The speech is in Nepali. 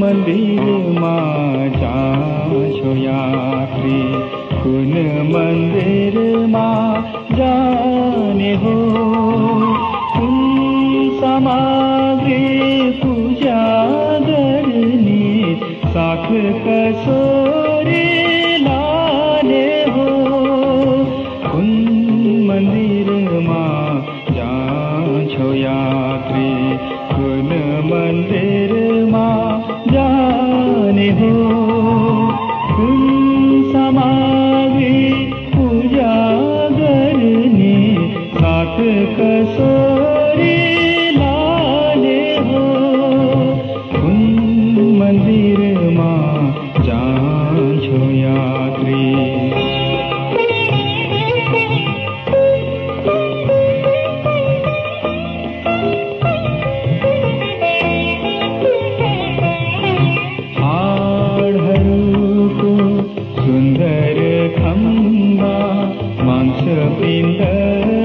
मन्दिरमा जान्छौ यात्री, कुन मन्दिरमा जाने हो? कुन सामग्री पूजा गर्ने, साथ कसोरी लाने हो? कुन मन्दिरमा जान्छौ यात्री, कुन मन्दिरमा जाने हो? कुन सामग्री पूजा गर्ने, साथ कसोरी लाने हो? कुन मन्दिरमा जान्छौ यात्री? सुन्दर खम्बा मांस पिण्ड